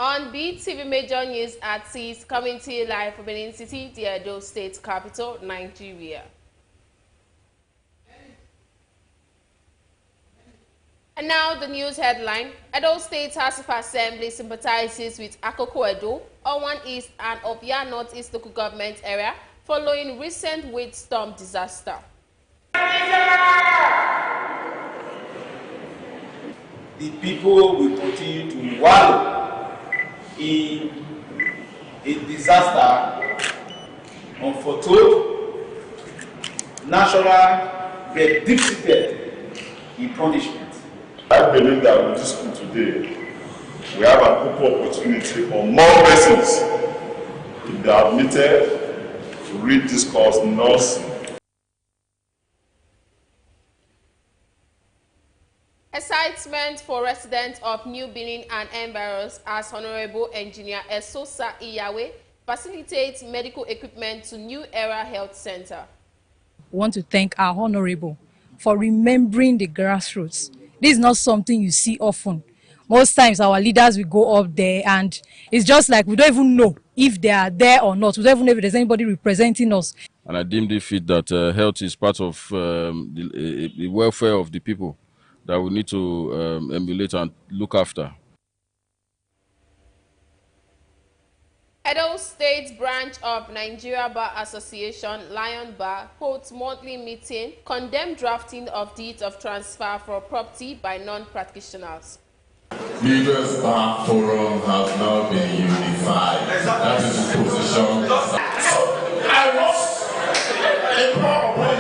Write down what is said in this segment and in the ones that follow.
On BeeTv Major News at 6, coming to you live from Benin City, the Edo State capital, Nigeria. And now the news headline. Edo State House of Assembly sympathizes with Akoko Edo, Owan East and Obia Northeast local government area following recent windstorm disaster. The people will continue to wallow in a disaster unforetold, natural, but deep-seated in punishment. I believe that with this school today, we have an open opportunity for more persons if they are admitted to read this course in nursing. Excitement for residents of New Benin and environs as Honorable Engineer Esosa Iyawe facilitates medical equipment to New Era Health Center. We want to thank our Honorable for remembering the grassroots. This is not something you see often. Most times our leaders will go up there and it's just like we don't even know if they are there or not. We don't even know if there's anybody representing us. And I deem it fit that health is part of the welfare of the people that we need to emulate and look after. Edo State branch of Nigeria Bar Association, Lion Bar, holds monthly meeting, condemn drafting of deeds of transfer for property by non-practitioners. Leaders Bar Forum has now been unified. That is the position. I was a problem.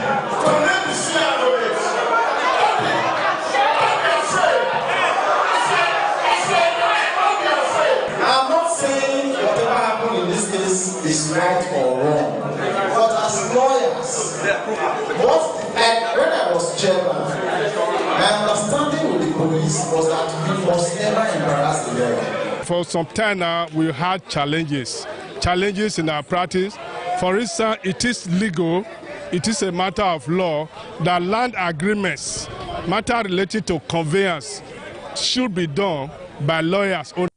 Is right or wrong, but as lawyers, when I was chairman, my understanding with the police was that we must never embarrass the law. For some time now, we had challenges in our practice. For instance, it is legal, it is a matter of law that land agreements, matter related to conveyance, should be done by lawyers only.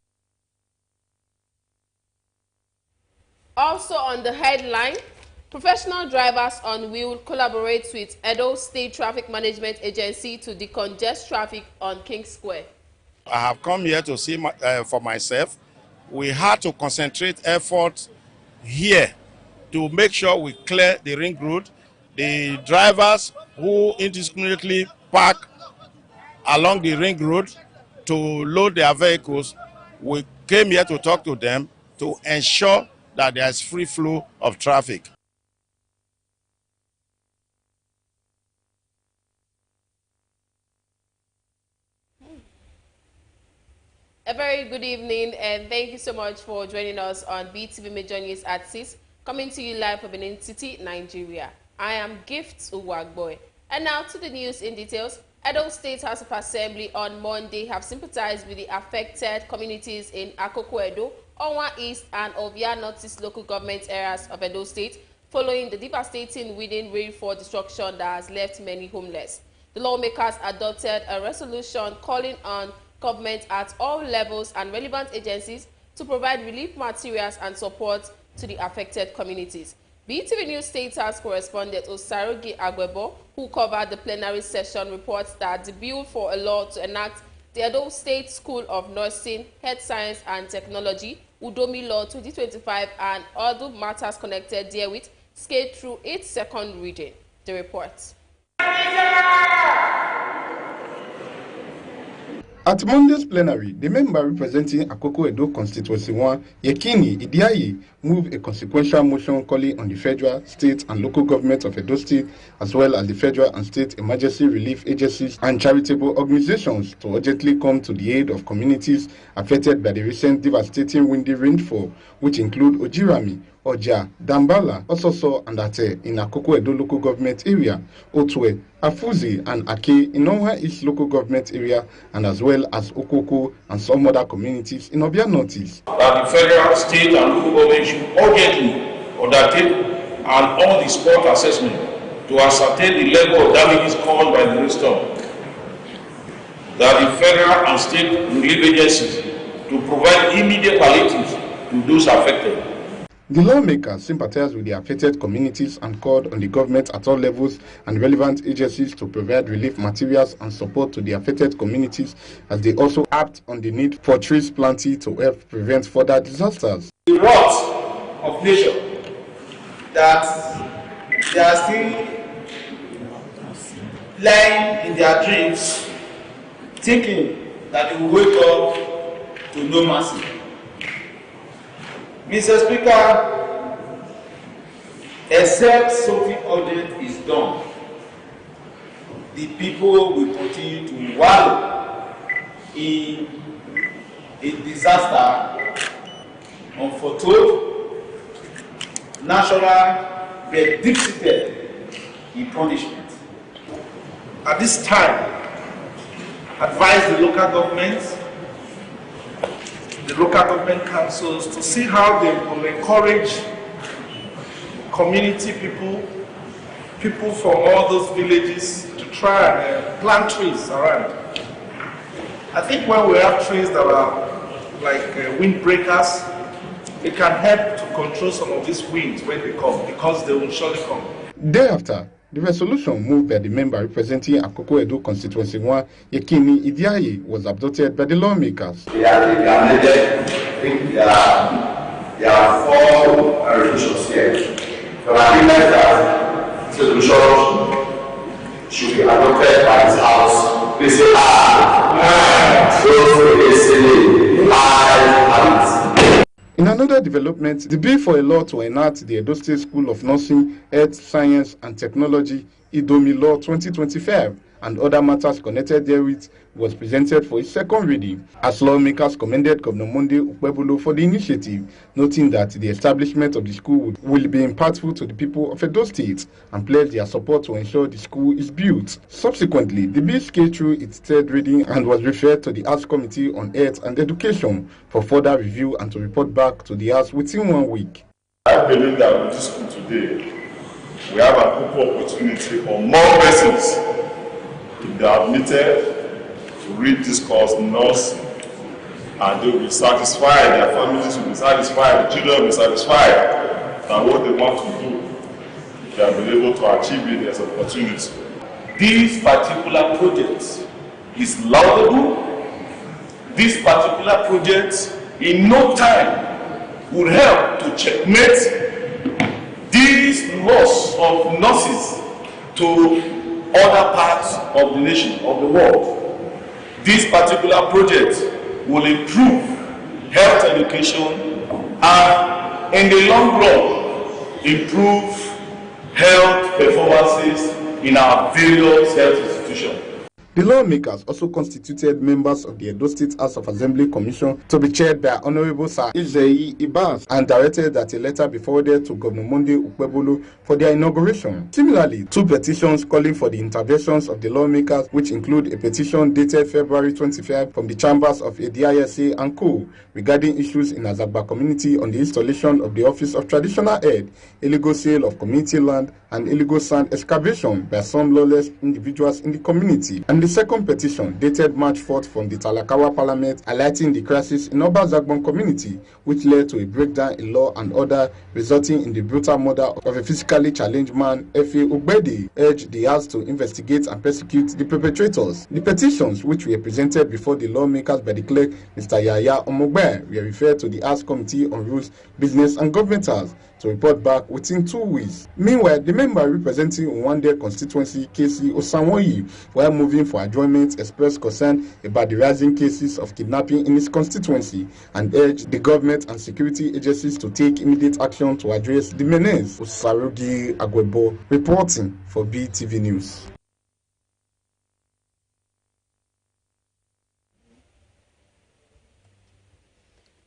Also on the headline, professional drivers on wheel collaborate with Edo State Traffic Management Agency to decongest traffic on King Square. I have come here to see for myself. We had to concentrate efforts here to make sure we clear the ring road. The drivers who indiscriminately park along the ring road to load their vehicles, we came here to talk to them to ensure that there is free flow of traffic. A very good evening and thank you so much for joining us on BeeTv Major News at 6, coming to you live from Benin City, Nigeria. I am Gift Uwagboy. And now to the news in details. Edo State House of Assembly on Monday have sympathized with the affected communities in Akoko Edo, Owan East and Obia Northeast local government areas of Edo State following the devastating wind rainfall destruction that has left many homeless. The lawmakers adopted a resolution calling on government at all levels and relevant agencies to provide relief materials and support to the affected communities. BeeTv News State House correspondent Osarogi Agwebo, who covered the plenary session, reports that the bill for a law to enact the Edo State School of Nursing, Health Science and Technology, Udomi Law 2025, and other matters connected therewith scaled through its second reading. The report. At Monday's plenary, the member representing Akoko Edo Constituency 1, Yekini Idiaye, moved a consequential motion calling on the federal, state and local government of Edo State, as well as the federal and state emergency relief agencies and charitable organizations to urgently come to the aid of communities affected by the recent devastating windy rainfall, which include Ojirami, Oja, Dambala, Ososo and Ate in Akoko Edo local government area, Otwe, Afuzi and Ake in Owa East local government area, and as well as Okoko and some other communities in Obia Northeast. That the federal, state and local government should urgently undertake an on-the-spot assessment to ascertain the level of damages caused by the rainstorm. That the federal and state relief agencies to provide immediate palliatives to those affected. The lawmakers sympathized with the affected communities and called on the government at all levels and relevant agencies to provide relief materials and support to the affected communities, as they also act on the need for trees planting to help prevent further disasters. The wrath of nature that they are still lying in their dreams, thinking that they will wake up to no mercy. Mr. Speaker, except something urgent is done, the people will continue to wallow in a disaster unforetold, natural, but deep-seated in punishment. At this time, advise the local governments, the local government councils to see how they will encourage community people from all those villages to try and plant trees around. I think when we have trees that are like windbreakers, it can help to control some of these winds when they come, because they will surely come. Thereafter, the resolution moved by the member representing Akoko Edo Constituency 1, Yekini Idiaye, was adopted by the lawmakers. There are 4 resolutions here. So I think that resolution should be adopted by this House. Please say aye. In another development, the bill for a law to enact the Edo State School of Nursing, Health, Science and Technology, Idomi Law 2025, and other matters connected therewith was presented for its second reading, as lawmakers commended Governor Monday Ukpebulo for the initiative, noting that the establishment of the school will be impactful to the people of Edo State and pledged their support to ensure the school is built. Subsequently, the bill scaled through its third reading and was referred to the House Committee on Health and Education for further review and to report back to the House within 1 week. I believe that with this school today, we have an equal opportunity for more persons, if they are admitted, to read this course, nurse, and they will be satisfied, their families will be satisfied, the children will be satisfied that what they want to do, they have been able to achieve it as an opportunity. This particular project is laudable. This particular project, in no time, will help to checkmate this loss of nurses to other parts of the nation, of the world. This particular project will improve health education and, in the long run, improve health performances in our various health institutions. The lawmakers also constituted members of the Edo State House of Assembly Commission to be chaired by Honorable Sir Ijeyi Ibas and directed that a letter be forwarded to Governor Monday Ukpebulo for their inauguration. Similarly, 2 petitions calling for the interventions of the lawmakers, which include a petition dated February 25 from the chambers of Ediayese and Co. regarding issues in Azagba community on the installation of the Office of Traditional Head, illegal sale of community land, and illegal sand excavation by some lawless individuals in the community. And the second petition, dated March 4th from the Talakawa Parliament, highlighting the crisis in Oba Zagbon community, which led to a breakdown in law and order, resulting in the brutal murder of a physically challenged man, Efe Ogbede, urged the House to investigate and persecute the perpetrators. The petitions, which were presented before the lawmakers by the clerk, Mr. Yaya Omogbe, were referred to the House Committee on Rules, Business and Government House to report back within 2 weeks. Meanwhile, the member representing Nwande constituency, KC Osanwoyi, while moving for adjournment, expressed concern about the rising cases of kidnapping in his constituency and urged the government and security agencies to take immediate action to address the menace. Osarogi Agwebo reporting for BeeTv News.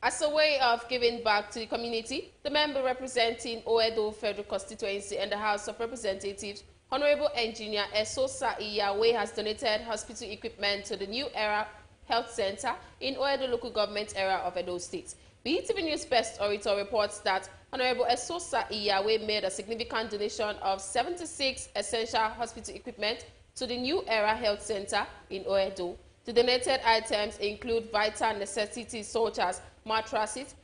As a way of giving back to the community, the member representing Oedo Federal Constituency and the House of Representatives, Honorable Engineer Esosa Iyawe, has donated hospital equipment to the New Era Health Center in Oedo local government area of Edo State. BeeTv News Best Orator reports that Honorable Esosa Iyawe made a significant donation of 76 essential hospital equipment to the New Era Health Center in Oedo. The donated items include vital necessities such as mattresses,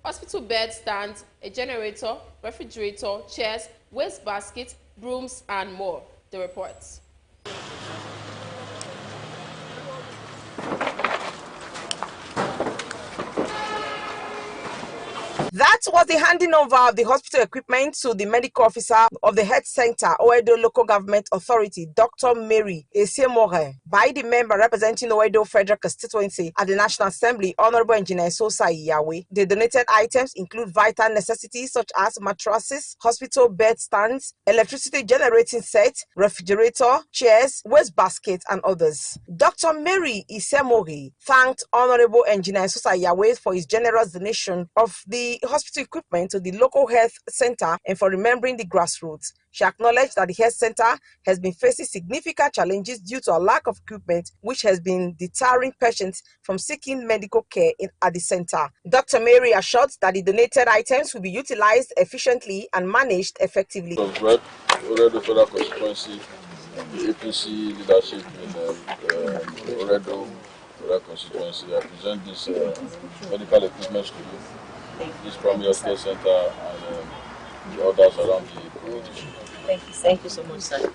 hospital bed stands, a generator, refrigerator, chairs, waste baskets, brooms, and more. The reports. That was the handing over of the hospital equipment to the medical officer of the health center, Oedo Local Government Authority, Dr. Mary Esiemore, by the member representing Oedo Federal Constituency at the National Assembly, Honorable Engineer Sosa Iyawe. The donated items include vital necessities such as mattresses, hospital bed stands, electricity generating set, refrigerator, chairs, waste baskets, and others. Dr. Mary Esiemore thanked Honorable Engineer Sosa Iyawe for his generous donation of the hospital equipment to the local health center and for remembering the grassroots. She acknowledged that the health center has been facing significant challenges due to a lack of equipment, which has been deterring patients from seeking medical care at the center. Dr. Mary assured that the donated items will be utilized efficiently and managed effectively. Already the federal constituency, the APC leadership in Oredo federal constituency, I present this medical equipment to you. This primary health care center and the others around the community. Thank you so much, sir.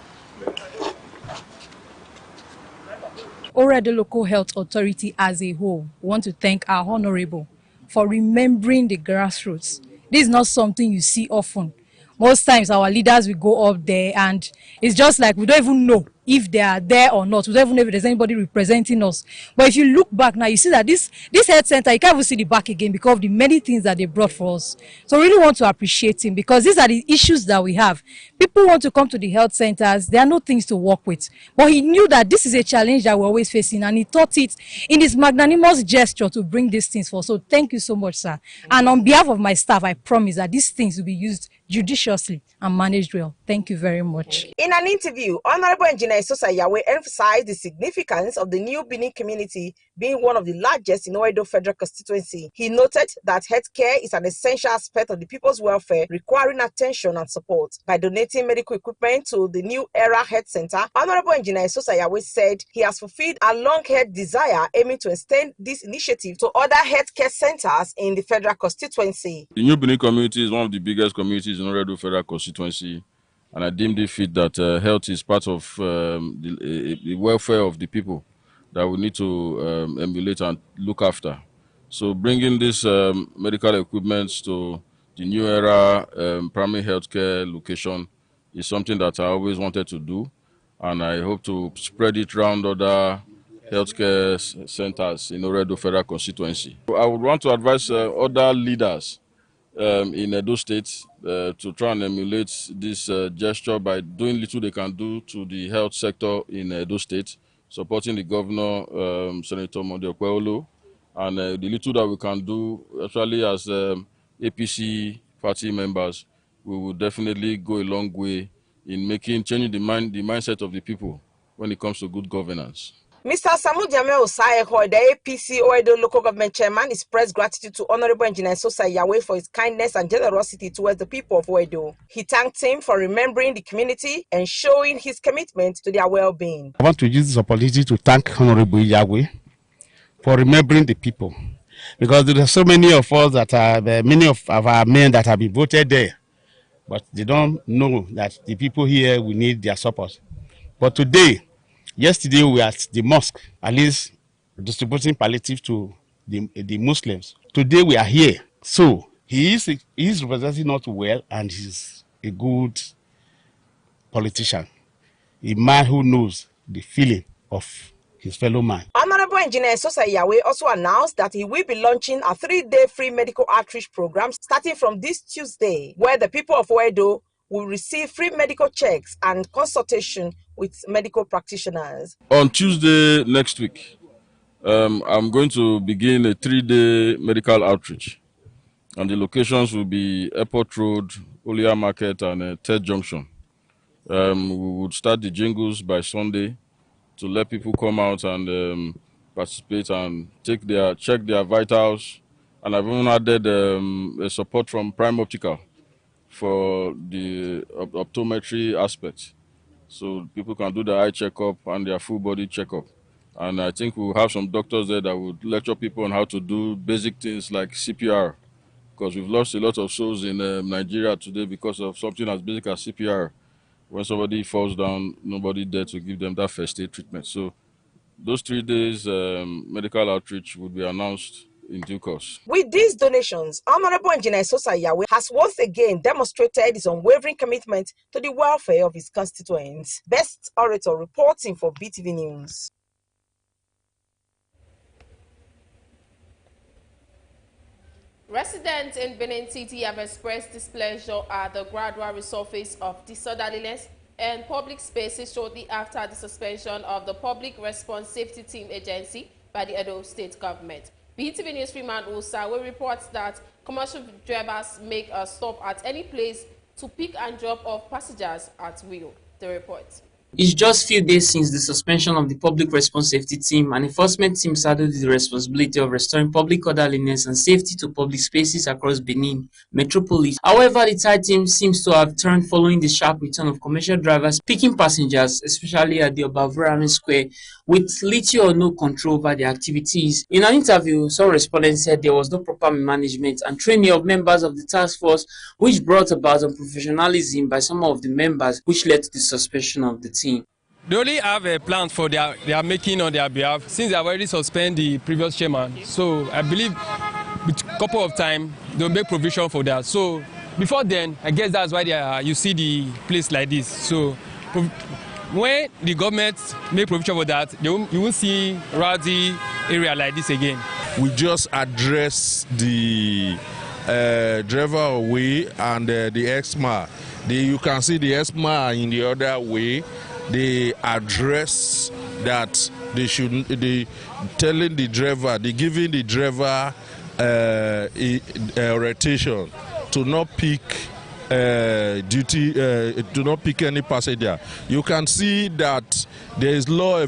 Oredo Local Health Authority as a whole want to thank our honorable for remembering the grassroots. This is not something you see often. Most times our leaders will go up there and it's just like we don't even know if they are there or not. We don't even know if there's anybody representing us. But if you look back now, you see that this health center, you can't even see the back again because of the many things that they brought for us. So I really want to appreciate him because these are the issues that we have. People want to come to the health centers. There are no things to work with. But he knew that this is a challenge that we're always facing and he thought it in his magnanimous gesture to bring these things for us. So thank you so much, sir. And on behalf of my staff, I promise that these things will be used judiciously and managed well. Thank you very much. In an interview, Honorable Engineer Sosa Iyawe emphasized the significance of the new Benin community being one of the largest in Oedo Federal Constituency. He noted that healthcare is an essential aspect of the people's welfare, requiring attention and support. By donating medical equipment to the New Era Health Center, Honorable Engineer Sosa Iyawe said he has fulfilled a long-held desire aiming to extend this initiative to other healthcare centers in the federal constituency. The new Benin community is one of the biggest communities in Oredo Federal Constituency, and I deemed it fit that health is part of the welfare of the people that we need to emulate and look after. So bringing this medical equipment to the New Era primary healthcare location is something that I always wanted to do, and I hope to spread it around other healthcare centers in Oredo Federal Constituency. I would want to advise other leaders in Edo State to try and emulate this gesture by doing little they can do to the health sector in Edo State, supporting the governor, Senator Monday Okweolo, and the little that we can do, especially as APC party members, we will definitely go a long way in changing the mindset of the people when it comes to good governance. Mr. Samu Diame Osaeho, the APC Oedo Local Government Chairman, expressed gratitude to Honorable Engineer Sosa Iyawe for his kindness and generosity towards the people of Oedo. He thanked him for remembering the community and showing his commitment to their well-being. I want to use this opportunity to thank Honorable Iyawe for remembering the people, because there are so many of us that are many of our men that have been voted there, but they don't know that the people here will need their support. But yesterday we were at the mosque, at least distributing palliative to the Muslims. Today we are here. So he is representing us well, and he's a good politician, a man who knows the feeling of his fellow man. Honorable Engineer Sosa Iyawe also announced that he will be launching a 3-day free medical outreach program starting from this Tuesday, where the people of Oedo will receive free medical checks and consultation with medical practitioners. On Tuesday next week, I'm going to begin a 3-day medical outreach, and the locations will be Airport Road, Olia Market, and Third Junction. We would start the jingles by Sunday to let people come out and participate and check their vitals, and I've even added a support from Prime Optical for the optometry aspect, so people can do their eye checkup and their full body checkup. And I think we'll have some doctors there that would lecture people on how to do basic things like CPR, because we've lost a lot of souls in Nigeria today because of something as basic as CPR. When somebody falls down, nobody there to give them that first aid treatment. So those 3 days medical outreach would be announced in due course. With these donations, Honorable Engineer Sosa Yahweh has once again demonstrated his unwavering commitment to the welfare of his constituents. Best Orator reporting for BeeTv News. Residents in Benin City have expressed displeasure at the gradual resurface of disorderliness in public spaces shortly after the suspension of the Public Response Safety Team Agency by the Edo State Government. BeeTv News Freeman Osawe reports that commercial drivers make a stop at any place to pick and drop off passengers at will. The report. It's just few days since the suspension of the Public Response Safety Team, and enforcement team saddled with the responsibility of restoring public orderliness and safety to public spaces across Benin metropolis. However, the TIE team seems to have turned following the sharp return of commercial drivers picking passengers, especially at the Obavurami Square, with little or no control over their activities. In an interview, some respondents said there was no proper management and training of members of the task force, which brought about unprofessionalism by some of the members, which led to the suspension of the team. They only have a plan for they are making on their behalf, since they have already suspended the previous chairman. So I believe with a couple of time they'll make provision for that. So before then, I guess that's why you see the place like this. So when the government make provision for that, you won't see rowdy area like this again. We just address the driver away and the ESMA. You can see the ESMA in the other way. They address that they should, telling the driver, they giving the driver orientation to not pick do not pick any passenger. You can see that there is law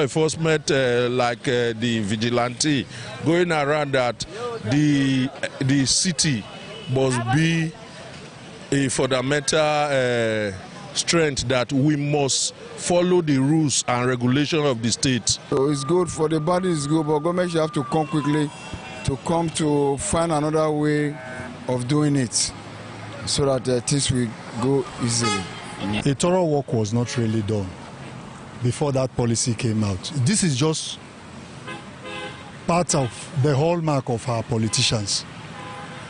enforcement like the vigilante going around that the city must be a fundamental strength that we must follow the rules and regulation of the state. So it's good for the body, it's good, but government should have to come quickly to find another way of doing it so that things will go easily. A thorough work was not really done before that policy came out. This is just part of the hallmark of our politicians.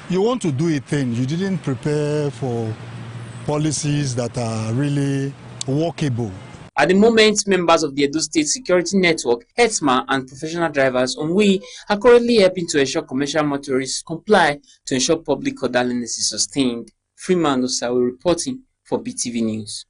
You want to do a thing, you didn't prepare for policies that are really workable. At the moment, members of the Edo State Security Network, ESMA, and professional drivers on WE are currently helping to ensure commercial motorists comply to ensure public orderliness is sustained. Freeman Osawe reporting for BeeTv News.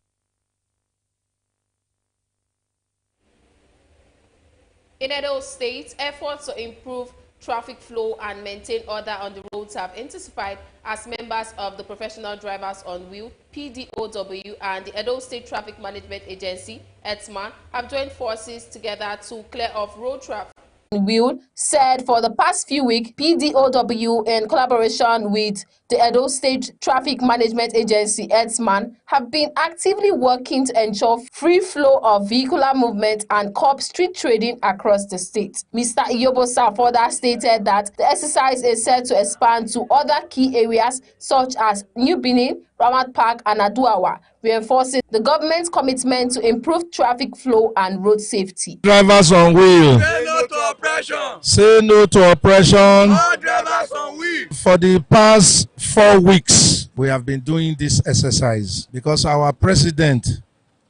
In Edo State, efforts to improve traffic flow and maintain order on the roads have intensified as members of the Professional Drivers on Wheel, PDOW, and the Edo State Traffic Management Agency, ETMA, have joined forces together to clear off road traffic. Will said for the past few weeks, PDOW, in collaboration with the Edo State Traffic Management Agency, EDSMAN, have been actively working to ensure free flow of vehicular movement and curb street trading across the state. Mr. Iyobosa further stated that the exercise is set to expand to other key areas such as New Benin, Ramat Park, and Aduawa, reinforcing the government's commitment to improve traffic flow and road safety. Drivers on wheel. Say no to oppression. Say no to oppression. All drivers on wheel. For the past 4 weeks, we have been doing this exercise because our president,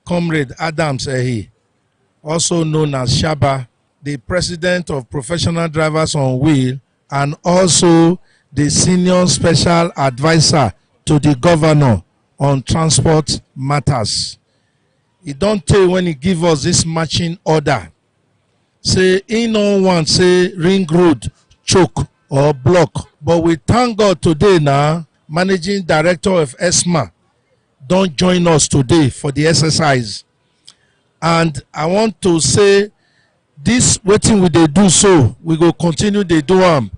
Comrade Adams Ehi, also known as Shaba, the president of Professional Drivers on Wheel, and also the senior special advisor to the governor on transport matters. He don't tell when he give us this marching order. Say he no want say ring road choke or block. But we thank God today now, managing director of ESMA don't join us today for the exercise. And I want to say this waiting we they do so, we go continue they do them.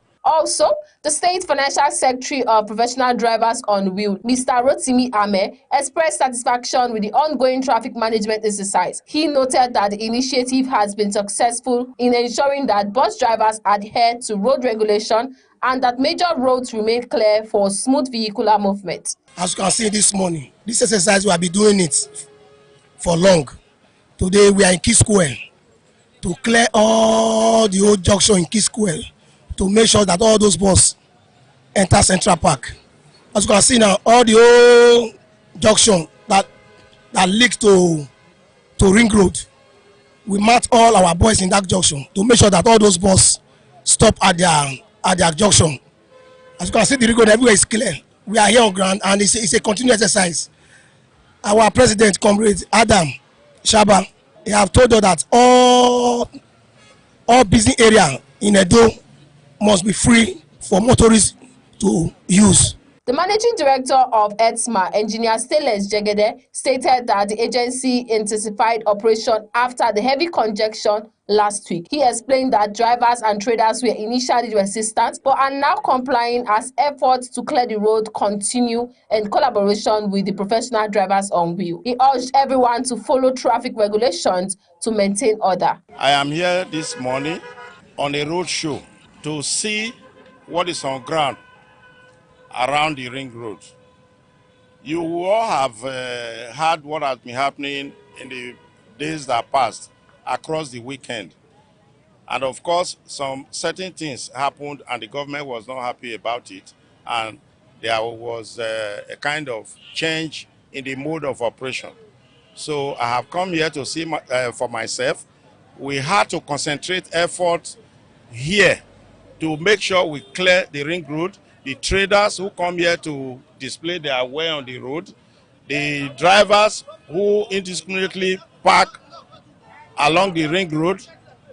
Also, the State Financial Secretary of Professional Drivers on Wheel, Mr. Rotimi Ame, expressed satisfaction with the ongoing traffic management exercise. He noted that the initiative has been successful in ensuring that bus drivers adhere to road regulation and that major roads remain clear for smooth vehicular movement. As you can see this morning, this exercise we have been doing it for long. Today we are in Key Square to clear all the old junction in Key Square to make sure that all those buses enter Central Park. As you can see now, all the old junction that leads to Ring Road, we mark all our boys in that junction to make sure that all those buses stop at their junction. As you can see, the Ring Road everywhere is clear. We are here on ground, and it's a continuous exercise. Our president, Comrade Adam Shaba, he have told us that all busy area in Edo must be free for motorists to use. The managing director of ETSMA, Engineer Stainless Jegede, stated that the agency intensified operation after the heavy congestion last week. He explained that drivers and traders were initially resistant but are now complying as efforts to clear the road continue in collaboration with the professional drivers on wheel. He urged everyone to follow traffic regulations to maintain order. I am here this morning on a road show to see what is on ground around the Ring Road. You all have heard what has been happening in the days that passed across the weekend. And of course, some certain things happened and the government was not happy about it. And there was a kind of change in the mode of operation. So I have come here to see for myself. We had to concentrate efforts here to make sure we clear the Ring Road. The traders who come here to display their wear on the road, the drivers who indiscriminately park along the Ring Road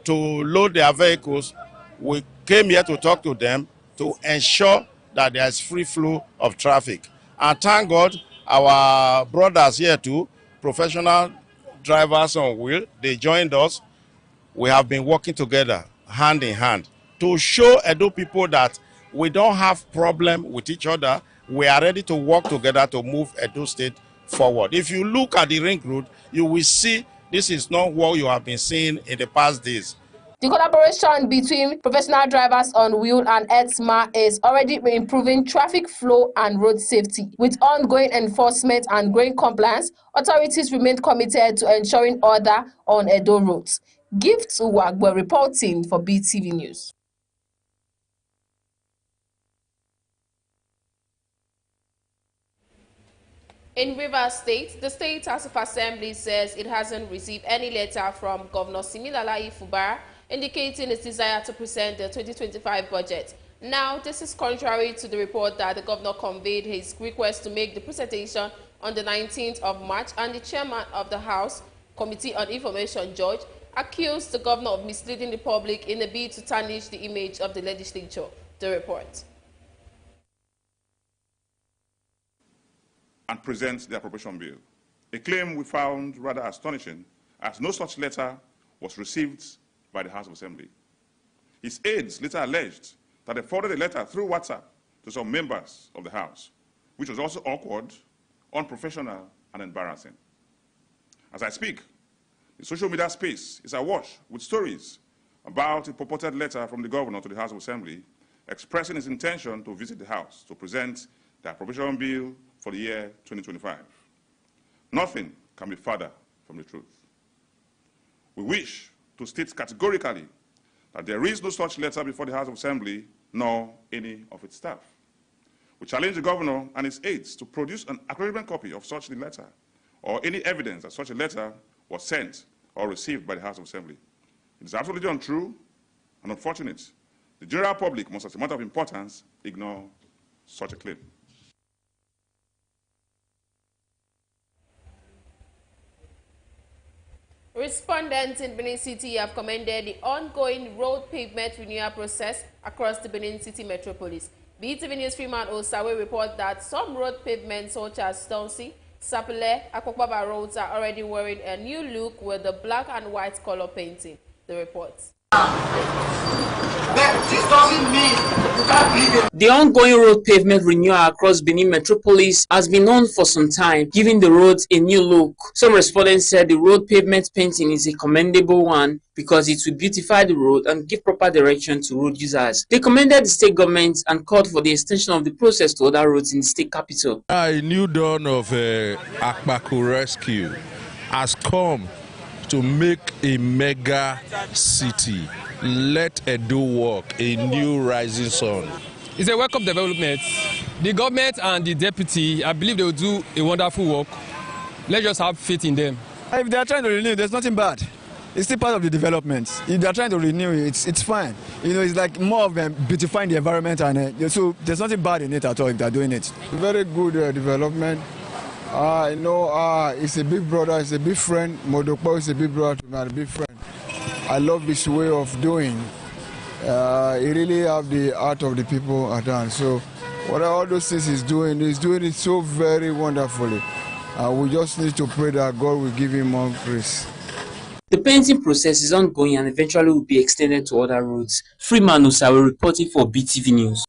to load their vehicles, we came here to talk to them to ensure that there is free flow of traffic. And thank God, our brothers here too, professional drivers on wheel, they joined us. We have been working together, hand in hand, to show Edo people that we don't have problem with each other. We are ready to work together to move Edo State forward. If you look at the Ring Road, you will see this is not what you have been seeing in the past days. The collaboration between professional drivers on wheel and ETSMA is already improving traffic flow and road safety. With ongoing enforcement and growing compliance, authorities remain committed to ensuring order on Edo roads. Gift Uwagwe reporting for BeeTv News. In Rivers State, the State House of Assembly says it hasn't received any letter from Governor Similalayi Fubara indicating its desire to present the 2025 budget. Now, this is contrary to the report that the governor conveyed his request to make the presentation on the 19th of March, and the chairman of the House Committee on Information, George, accused the governor of misleading the public in a bid to tarnish the image of the legislature. The report. And present the appropriation bill. A claim we found rather astonishing, as no such letter was received by the House of Assembly. His aides later alleged that they forwarded a letter through WhatsApp to some members of the House, which was also awkward, unprofessional, and embarrassing. As I speak, the social media space is awash with stories about a purported letter from the governor to the House of Assembly expressing his intention to visit the House to present the appropriation bill for the year 2025. Nothing can be further from the truth. We wish to state categorically that there is no such letter before the House of Assembly, nor any of its staff. We challenge the governor and his aides to produce an acknowledgement copy of such a letter, or any evidence that such a letter was sent or received by the House of Assembly. It is absolutely untrue and unfortunate. The general public must, as a matter of importance, ignore such a claim. Respondents in Benin City have commended the ongoing road pavement renewal process across the Benin City metropolis. BeeTv News Freeman Osawe report that some road pavements such as Stonsi, Sapele, Akokbaba roads are already wearing a new look with the black and white color painting. The report. This doesn't mean you can't leave it. The ongoing road pavement renewal across Benin Metropolis has been on for some time, giving the roads a new look. Some respondents said the road pavement painting is a commendable one because it will beautify the road and give proper direction to road users. They commended the state government and called for the extension of the process to other roads in the state capital. A new dawn of Akpaku Rescue has come to make a mega city. Let Edo walk, a new rising sun. It's a welcome development. The government and the deputy, I believe they will do a wonderful work. Let's just have faith in them. If they are trying to renew, there's nothing bad. It's still part of the development. If they are trying to renew, it's fine. You know, it's like more of beautifying the environment, and so there's nothing bad in it at all if they're doing it. Very good development. You know, it's a big brother, it's a big friend. Modokpo is a big brother to me, a big friend. I love this way of doing. He really have the heart of the people at hand. So what all those things he's doing it so very wonderfully. We just need to pray that God will give him more grace. The painting process is ongoing and eventually will be extended to other roads. Freeman Osawe reporting for BeeTv News.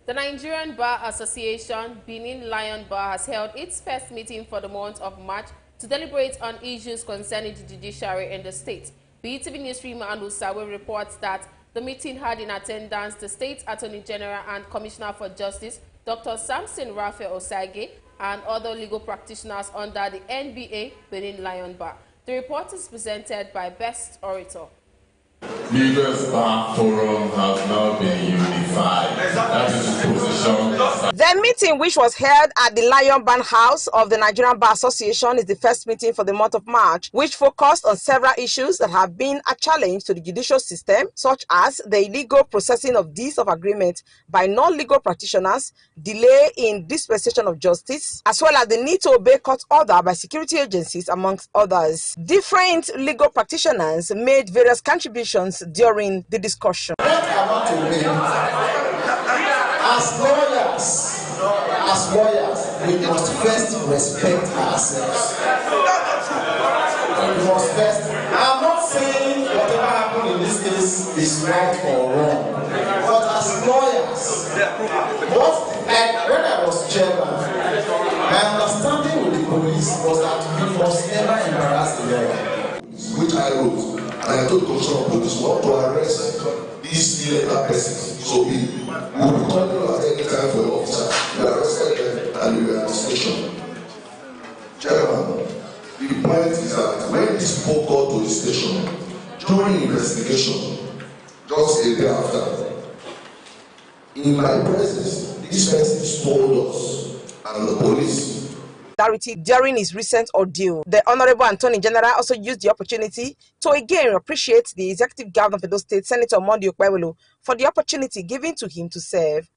The Nigerian Bar Association, Benin Lion Bar, has held its first meeting for the month of March to deliberate on issues concerning the judiciary in the state. BeeTv News Freeman Osawe reports that the meeting had in attendance the State Attorney General and Commissioner for Justice, Dr. Samson Raphael Osage, and other legal practitioners under the NBA Benin Lion Bar. The report is presented by Best Orator. Leaders Bar Forum has now been unified. That is the position. The meeting, which was held at the Lion Band House of the Nigerian Bar Association, is the first meeting for the month of March, which focused on several issues that have been a challenge to the judicial system, such as the illegal processing of deeds of agreement by non-legal practitioners, delay in dispensation of justice, as well as the need to obey court order by security agencies, amongst others. Different legal practitioners made various contributions during the discussion. As lawyers, we must first respect ourselves. We must first. I'm not saying whatever happened in this case is right or wrong, but as lawyers, when I was chairman, my understanding with the police was that we must never embarrass the lawyer. Which I wrote, and I told the Commissioner of Police not to arrest these illegal persons. So we will be calling you at any time for your officer. We arrested them and we were at the station. Chairman, the point is that when these people got to the station, during investigation, just a day after, in my presence, these persons told us and the police during his recent ordeal. The Honorable Attorney General also used the opportunity to again appreciate the Executive Governor of Edo State, Senator Monday Okpebholo, for the opportunity given to him to serve.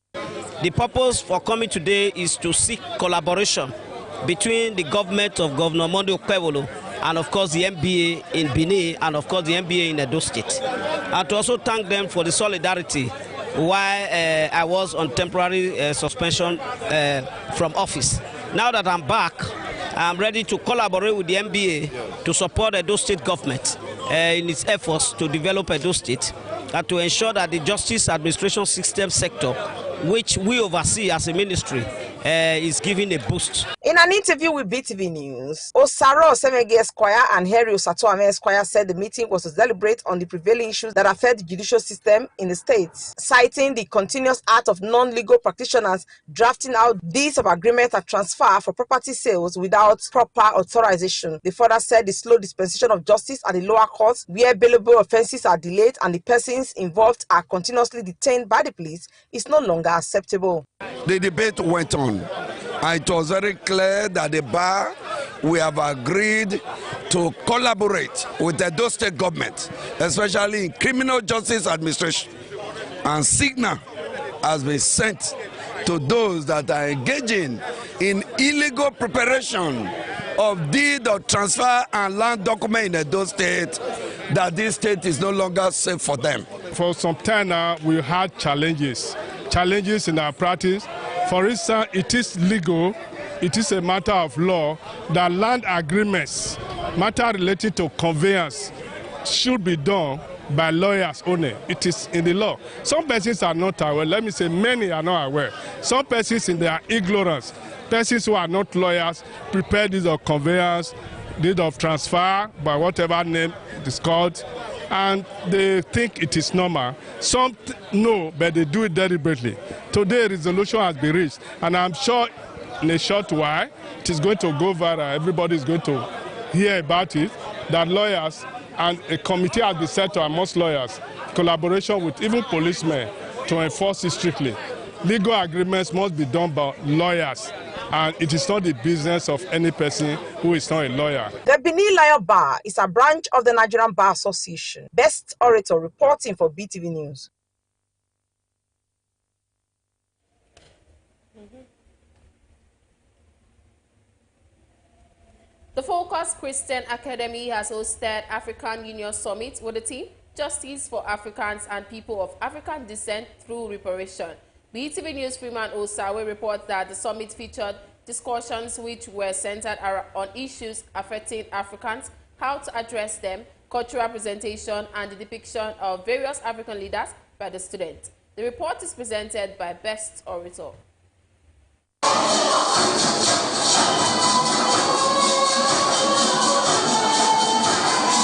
The purpose for coming today is to seek collaboration between the government of Governor Monday Okpebholo and of course the MBA in Benin and of course the MBA in Edo State. And to also thank them for the solidarity while I was on temporary suspension from office. Now that I'm back, I'm ready to collaborate with the MBA to support Edo State government in its efforts to develop Edo State and to ensure that the justice administration system sector, which we oversee as a ministry, is given a boost. In an interview with BeeTv News, Osaro Osemege Esquire and Harry Osatoame Esquire said the meeting was to deliberate on the prevailing issues that affect the judicial system in the state, citing the continuous act of non-legal practitioners drafting out deeds of agreement and transfer for property sales without proper authorization. They further said the slow dispensation of justice at the lower courts, where bailable offences are delayed and the persons involved are continuously detained by the police, is no longer acceptable. The debate went on, and it was very clear that the bar, we have agreed to collaborate with the Edo State government, especially in criminal justice administration, and signal has been sent to those that are engaging in illegal preparation of deed of transfer and land document in Edo State, that this state is no longer safe for them. For some time now, we had challenges in our practice. For instance, it is legal it is a matter of law that land agreements, matter related to conveyance, should be done by lawyers only. It is in the law. Some persons are not aware. Let me say many are not aware. Some persons in their ignorance, persons who are not lawyers, prepare deeds of conveyance, deed of transfer, by whatever name it is called, and they think it is normal. Some know, but they do it deliberately. Today, a resolution has been reached, and I'm sure in a short while, it is going to go viral. Everybody is going to hear about it, that lawyers and a committee has been set to amongst lawyers, collaboration with even policemen to enforce it strictly. Legal agreements must be done by lawyers, and it is not the business of any person who is not a lawyer. The Benin Lawyer Bar is a branch of the Nigerian Bar Association. Best Orator reporting for BeeTv News. The Focus Christian Academy has hosted African Union Summit with the theme Justice for Africans and People of African Descent Through Reparation. BeeTv News Freeman Osawe reports that the summit featured discussions which were centered on issues affecting Africans, how to address them, cultural representation, and the depiction of various African leaders by the students. The report is presented by Best Orator.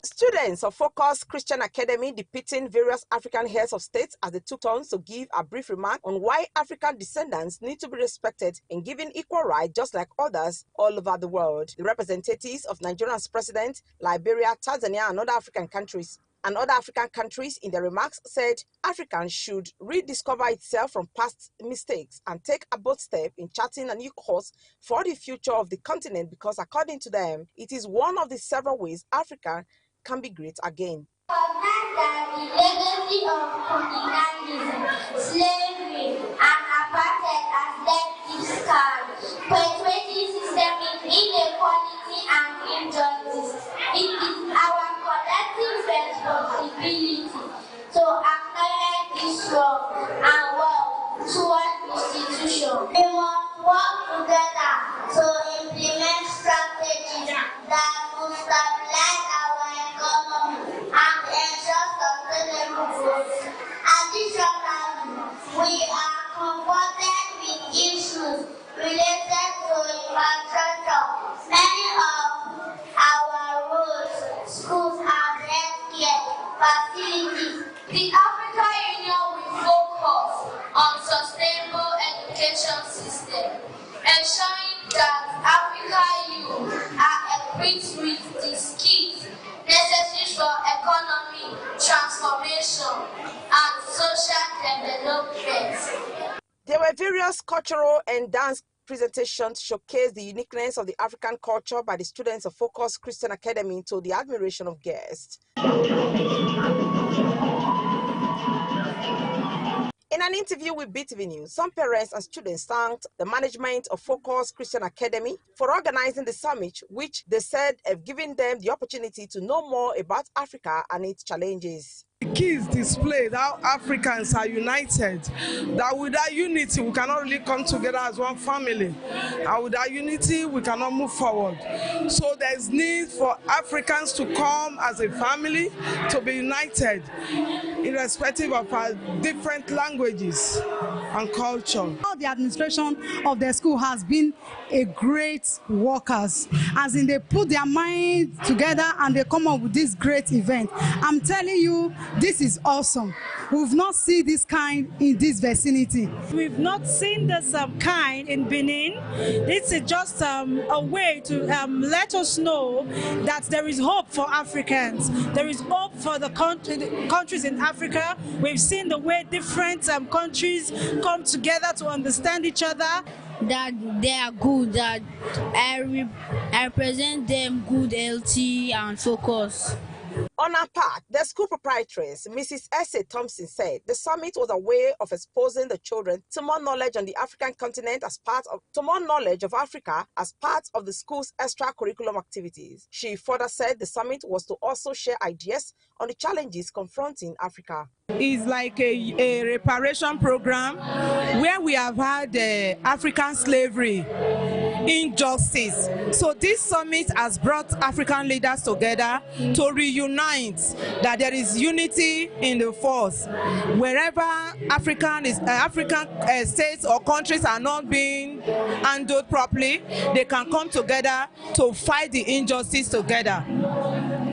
Students of Focus Christian Academy depicting various African heads of state as they took turns to give a brief remark on why African descendants need to be respected and given equal rights just like others all over the world. The representatives of Nigeria's president, Liberia, Tanzania, and other African countries in their remarks said Africans should rediscover itself from past mistakes and take a bold step in charting a new course for the future of the continent because according to them, it is one of the several ways Africa can be great again. That the legacy of colonialism, slavery, and apartheid has left its scars, perpetuating systemic inequality and injustice. It is our collective responsibility to acknowledge this wrong and work towards institutions. We must work together to implement strategies that will stabilize our economy and ensure sustainable growth. Additionally, we are confronted with issues related to infrastructure. Many of our roads, schools, and healthcare facilities. The African Union will focus on sustainable education system, ensuring that African youth are equipped with the skills necessary for economic transformation and social development. There were various cultural and dance presentations showcase the uniqueness of the African culture by the students of Focus Christian Academy to the admiration of guests. In an interview with BeeTv News, some parents and students thanked the management of Focus Christian Academy for organizing the summit, which they said have given them the opportunity to know more about Africa and its challenges. The kids displayed how Africans are united, that with that unity we cannot really come together as one family, and with that unity we cannot move forward. So there is need for Africans to come as a family, to be united, irrespective of our different languages and culture. The administration of the school has been a great workers, as in they put their mind together and they come up with this great event. I'm telling you, this is awesome. We've not seen this kind in this vicinity. We've not seen this kind in Benin. This is just a way to let us know that there is hope for Africans. There is hope for the countries in Africa. We've seen the way different countries come together to understand each other. That they are good, that I represent them good, healthy, and focused. On her part, the school proprietress, Mrs. S.A. Thompson, said the summit was a way of exposing the children to more knowledge on the African continent to more knowledge of Africa as part of the school's extracurriculum activities. She further said the summit was to also share ideas on the challenges confronting Africa. Is like a reparation program where we have had African slavery, injustice. So this summit has brought African leaders together to reunite, that there is unity in the force. Wherever African states or countries are not being handled properly, they can come together to fight the injustice together.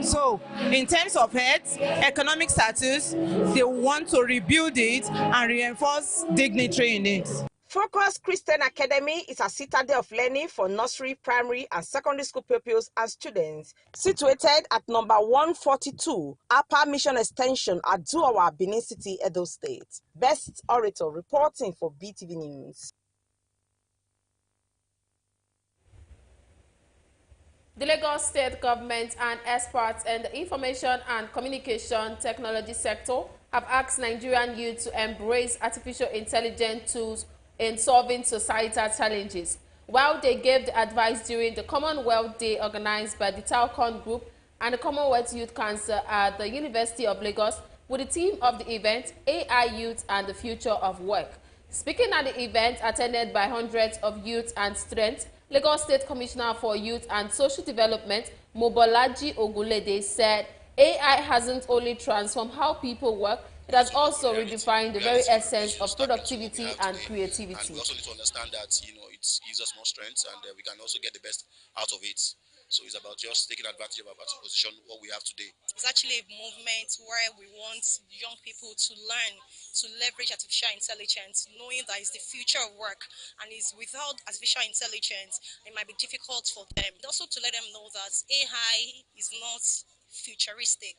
So, in terms of health, economic status, they want to rebuild it and reinforce dignity in it. Focus Christian Academy is a citadel of learning for nursery, primary, and secondary school pupils and students. Situated at number 142, Upper Mission Extension at Duawa, Benin City, Edo State. Best Orator reporting for BeeTv News. The Lagos State government and experts in the information and communication technology sector have asked Nigerian youth to embrace artificial intelligence tools in solving societal challenges. While they gave the advice during the Commonwealth Day organized by the Talcon Group and the Commonwealth Youth Council at the University of Lagos, with the theme of the event, AI Youth and the Future of Work. Speaking at the event attended by hundreds of youth and students, Lagos State Commissioner for Youth and Social Development, Mobolaji Ogulede, said AI hasn't only transformed how people work, it has also redefined the very essence of productivity and creativity. And we also need to understand that, it gives us more strength and we can also get the best out of it. So it's about just taking advantage of our position, what we have today. It's actually a movement where we want young people to learn to leverage artificial intelligence, knowing that it's the future of work, and is without artificial intelligence, it might be difficult for them. Also to let them know that AI is not futuristic,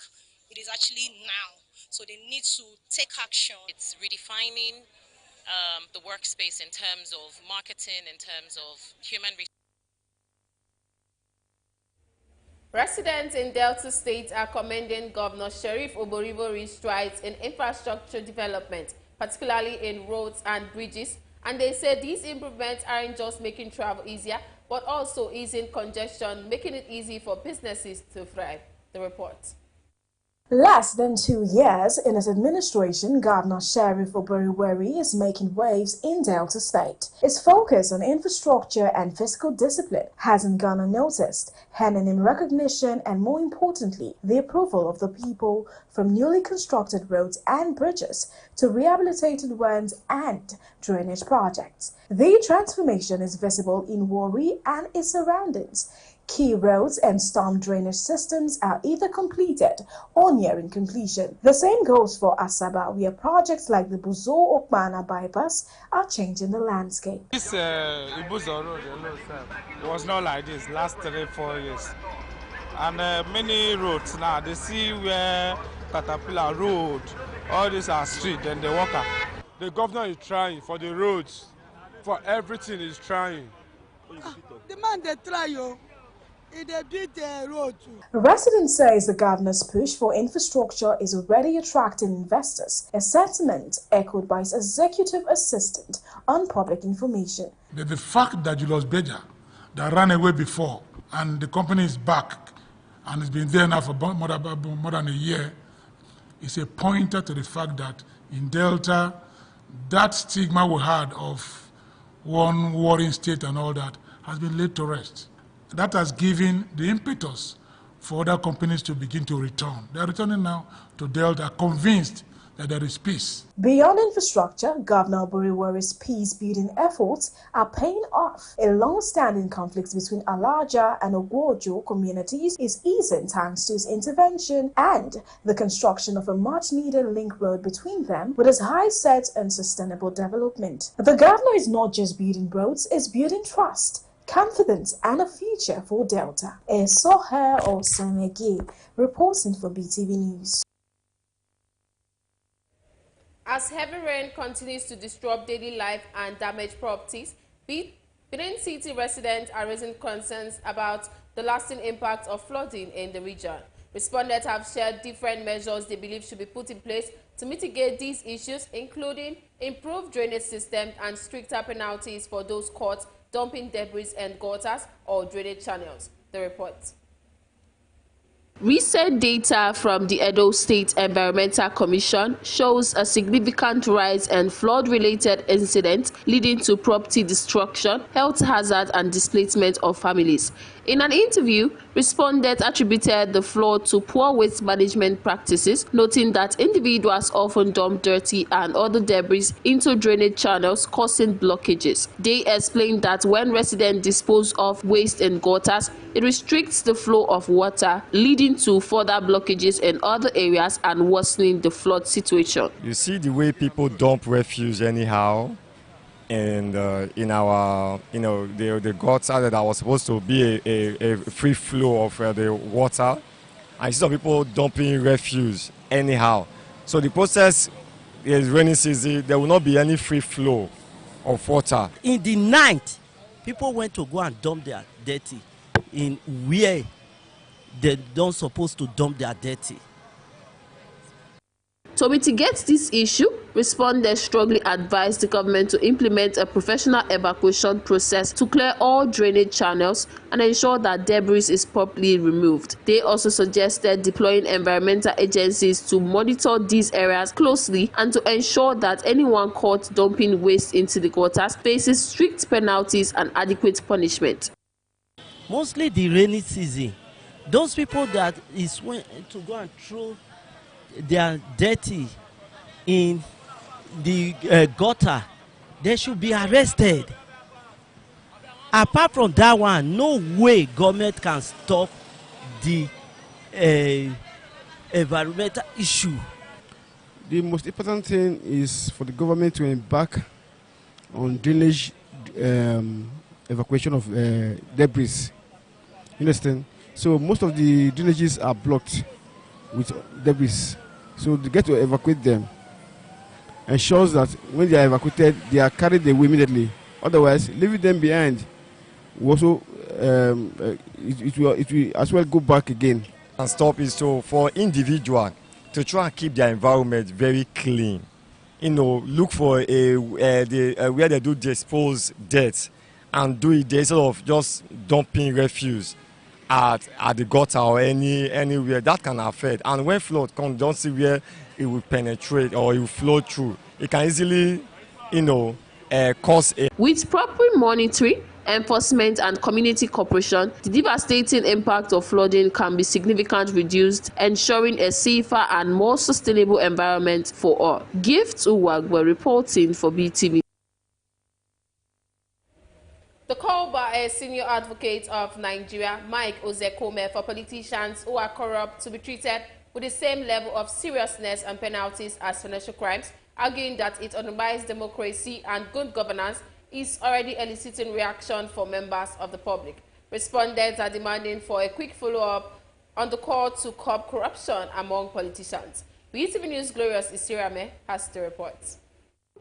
it is actually now. So they need to take action. It's redefining the workspace in terms of marketing, in terms of human resources. Residents in Delta State are commending Governor Sheriff Oborivori's strides in infrastructure development, particularly in roads and bridges, and they say these improvements aren't just making travel easier, but also easing congestion, making it easy for businesses to thrive. The report. Less than 2 years in his administration, Governor Sheriff Oborivori is making waves in Delta State. His focus on infrastructure and fiscal discipline hasn't gone unnoticed, handing him recognition and, more importantly, the approval of the people, from newly constructed roads and bridges to rehabilitated ones and drainage projects. The transformation is visible in Warri and its surroundings. Key roads and storm drainage systems are either completed or nearing completion. The same goes for Asaba, where projects like the Buzo Okmana bypass are changing the landscape. This Ibuzo road, it was not like this last 3-4 years. And many roads now, they see where Caterpillar Road, all these are street and the walker. The governor is trying for the roads, for everything is trying. The man they try you. Residents says the governor's push for infrastructure is already attracting investors, a sentiment echoed by his executive assistant on public information. The fact that Julius Beja, that ran away before, and the company is back, and it's been there now for more than a year, is a pointer to the fact that in Delta, that stigma we had of one warring state and all that has been laid to rest. That has given the impetus for other companies to begin to return. They are returning now to Delta, convinced that there is peace. Beyond infrastructure, Governor Oborivori's peace-building efforts are paying off. A long-standing conflict between Alaja and Ogwojo communities is easing thanks to his intervention and the construction of a much-needed link road between them with his high set on sustainable development. The governor is not just building roads, it's building trust, confidence, and a future for Delta. Soher Osemege, reporting for BeeTv News. As heavy rain continues to disrupt daily life and damage properties, Benin City residents are raising concerns about the lasting impact of flooding in the region. Respondents have shared different measures they believe should be put in place to mitigate these issues, including improved drainage systems and stricter penalties for those caught dumping debris and gutters or drainage channels. The report. Recent data from the Edo State Environmental Commission shows a significant rise in flood-related incidents leading to property destruction, health hazard and displacement of families. In an interview, respondents attributed the flood to poor waste management practices, noting that individuals often dump dirty and other debris into drainage channels, causing blockages. They explained that when residents dispose of waste in gutters, it restricts the flow of water, leading to further blockages in other areas and worsening the flood situation. You see the way people dump refuse anyhow, and in our, the gutter that was supposed to be a free flow of the water, I see some people dumping refuse anyhow. So the process is rainy season, there will not be any free flow of water. In the night, people went to go and dump their dirty in where they don't supposed to dump their dirty. To mitigate this issue, respondents strongly advised the government to implement a professional evacuation process to clear all drainage channels and ensure that debris is properly removed. They also suggested deploying environmental agencies to monitor these areas closely and to ensure that anyone caught dumping waste into the gutters faces strict penalties and adequate punishment. Mostly the rainy season, those people that is went to go and throw their dirty in the gutter, they should be arrested. Apart from that one, no way government can stop the environmental issue. The most important thing is for the government to embark on drainage evacuation of debris. You understand? So most of the drainages are blocked with debris. So to get to evacuate them ensures that when they are evacuated, they are carried away immediately. Otherwise, leaving them behind will also it will as well go back again. And stop is so for individual to try and keep their environment very clean. Look for where they do dispose dirt and do it there instead of just dumping refuse at the gutter or anywhere. That can affect. And when flood comes, don't see where it will penetrate or it will flow through. It can easily, cause a... With proper monitoring, enforcement and community cooperation, the devastating impact of flooding can be significantly reduced, ensuring a safer and more sustainable environment for all. Gifts Uwagwe reporting for BeeTv. The call by a senior advocate of Nigeria, Mike Ozekome, for politicians who are corrupt to be treated with the same level of seriousness and penalties as financial crimes, arguing that it undermines democracy and good governance, is already eliciting reaction from members of the public. Respondents are demanding for a quick follow-up on the call to curb corruption among politicians. BeeTv News' Glorious Isirame has the report.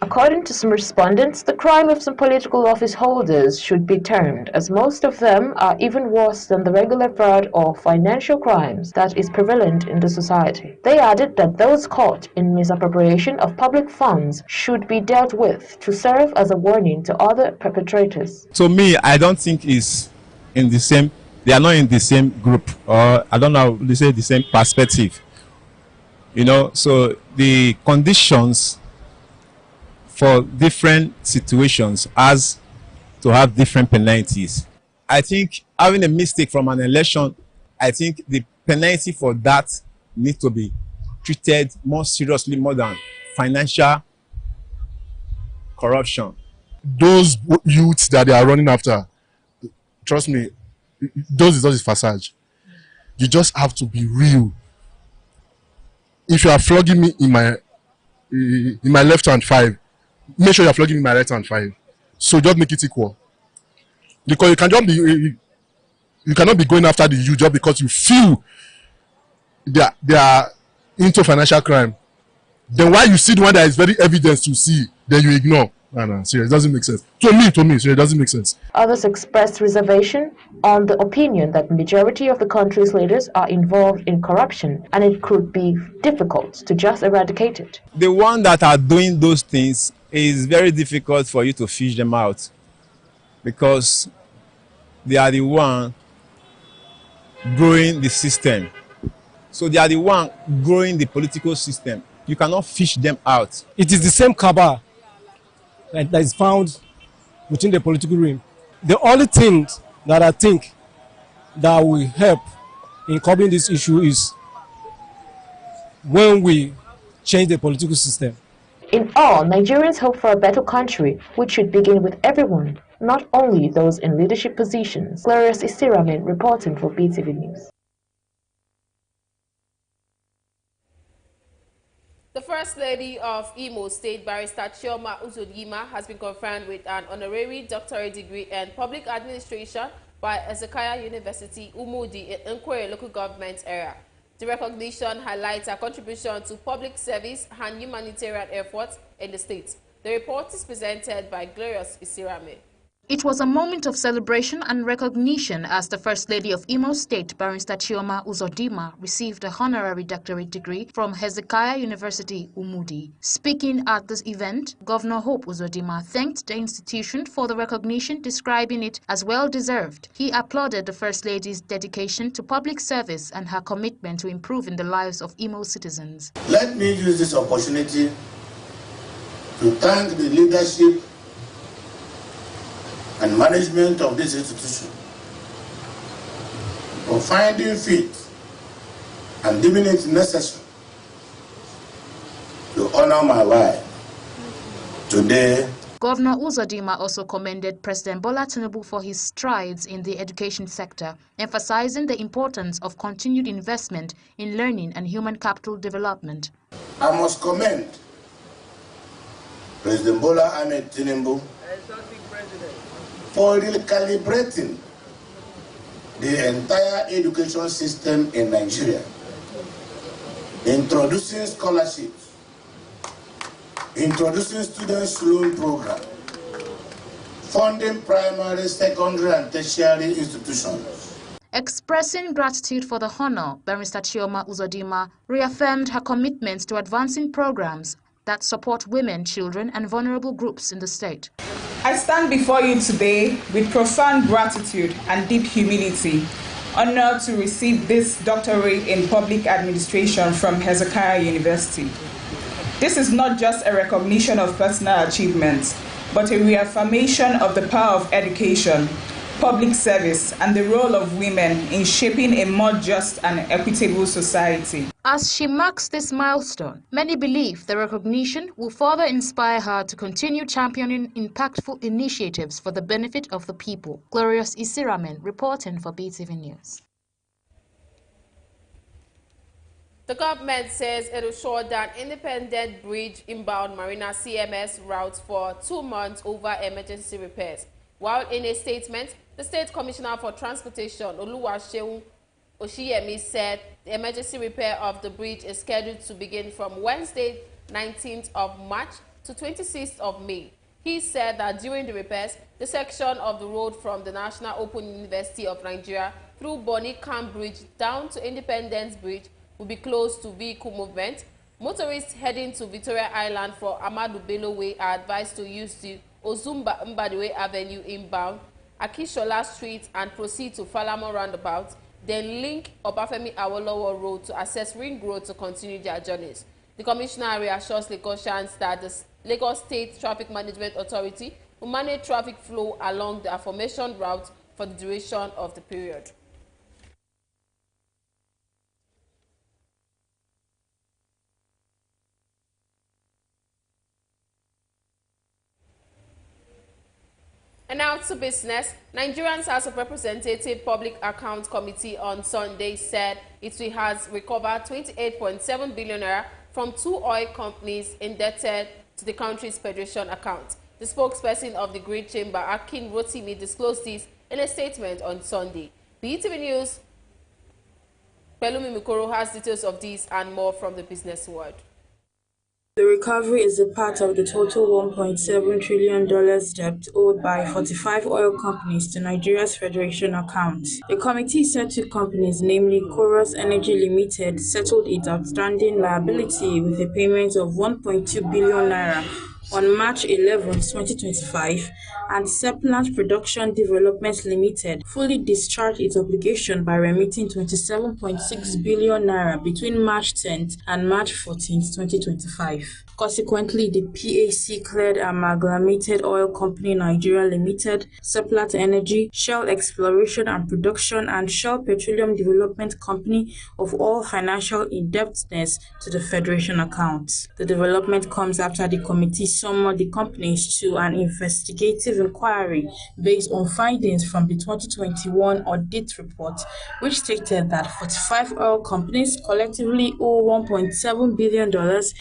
According to some respondents, the crime of some political office holders should be termed, as most of them are even worse than the regular fraud or financial crimes that is prevalent in the society. They added that those caught in misappropriation of public funds should be dealt with to serve as a warning to other perpetrators. To me, I don't think it's in the same, they are not in the same group, or I don't know, they say the same perspective. So the conditions for different situations has to have different penalties. I think having a mistake from an election, I think the penalty for that needs to be treated more seriously, more than financial corruption. Those youths that they are running after, trust me, those is facade. You just have to be real. If you are flogging me in my left hand 5, make sure you're flogging in my right hand 5. So just make it equal. Because you cannot be going after the youth just because you feel they are into financial crime. Then why you see the one that is very evident to see, then you ignore. No, serious, it doesn't make sense. To me, so it doesn't make sense. Others expressed reservation on the opinion that majority of the country's leaders are involved in corruption and it could be difficult to just eradicate it. The one that are doing those things is very difficult for you to fish them out because they are the one growing the system. So they are the one growing the political system. You cannot fish them out. It is the same cabal that is found within the political realm. The only thing that I think that will help in curbing this issue is when we change the political system. In all, Nigerians hope for a better country, which should begin with everyone, not only those in leadership positions. Glorious Isiramin reporting for BeeTv News. The First Lady of Imo State, Barrister Chioma Uzodimma, has been confirmed with an honorary doctorate degree in public administration by Hezekiah University, Umudi, in Nkwere local government area. The recognition highlights her contribution to public service and humanitarian efforts in the state. The report is presented by Glorious Isirame. It was a moment of celebration and recognition as the First Lady of Imo State, Barrister Chioma Uzodimma, received a honorary doctorate degree from Hezekiah University, Umudi. Speaking at this event, Governor Hope Uzodimma thanked the institution for the recognition, describing it as well-deserved. He applauded the First Lady's dedication to public service and her commitment to improving the lives of Imo citizens. Let me use this opportunity to thank the leadership and management of this institution for finding fit and deeming it necessary to honor my wife today. Governor Uzodimma also commended President Bola Tinubu for his strides in the education sector, emphasizing the importance of continued investment in learning and human capital development. I must commend President Bola Ahmed Tinubu for recalibrating the entire education system in Nigeria, introducing scholarships, introducing students' loan program, funding primary, secondary, and tertiary institutions. Expressing gratitude for the honor, Barrister Chioma Uzodimma reaffirmed her commitment to advancing programs that support women, children, and vulnerable groups in the state. I stand before you today with profound gratitude and deep humility, honored to receive this doctorate in public administration from Hezekiah University. This is not just a recognition of personal achievements, but a reaffirmation of the power of education, public service, and the role of women in shaping a more just and equitable society. As she marks this milestone, many believe the recognition will further inspire her to continue championing impactful initiatives for the benefit of the people. Glorious Isiramen reporting for BeeTv News. The government says it will shut down Independent Bridge inbound Marina CMS route for 2 months over emergency repairs. While in a statement, the State Commissioner for Transportation, Oluwaseun Oshiyemi, said the emergency repair of the bridge is scheduled to begin from Wednesday, 19th of March to 26th of May. He said that during the repairs, the section of the road from the National Open University of Nigeria through Bonny Camp Bridge down to Independence Bridge will be closed to vehicle movement. Motorists heading to Victoria Island for Amadu Bello Way are advised to use the Ozumba Mbadiwe Avenue inbound, Akishola Street, and proceed to Falamo Roundabout, then link Obafemi Awolowo Road to access Ring Road to continue their journeys. The Commissioner reassures Lagosians that the Lagos State Traffic Management Authority will manage traffic flow along the aforementioned route for the duration of the period. And now to business. Nigerians House of Representatives Public Accounts Committee on Sunday said it has recovered 28.7 billion naira from 2 oil companies indebted to the country's federation account. The spokesperson of the Green Chamber, Akin Rotimi, disclosed this in a statement on Sunday. BeeTv News, Pelumi Mikoro has details of this and more from the business world. The recovery is a part of the total $1.7 trillion debt owed by 45 oil companies to Nigeria's federation account. The committee said 2 companies, namely Chorus Energy Limited, settled its outstanding liability with a payment of 1.2 billion naira on March 11, 2025, and Seplat Production Development Limited fully discharged its obligation by remitting 27.6 billion naira between March 10th and March 14th, 2025. Consequently, the PAC cleared Amalgamated Oil Company Nigeria Limited, Seplat Energy, Shell Exploration and Production, and Shell Petroleum Development Company of all financial indebtedness to the Federation account. The development comes after the committee summoned the companies to an investigative inquiry based on findings from the 2021 audit report, which stated that 45 oil companies collectively owe $1.7 billion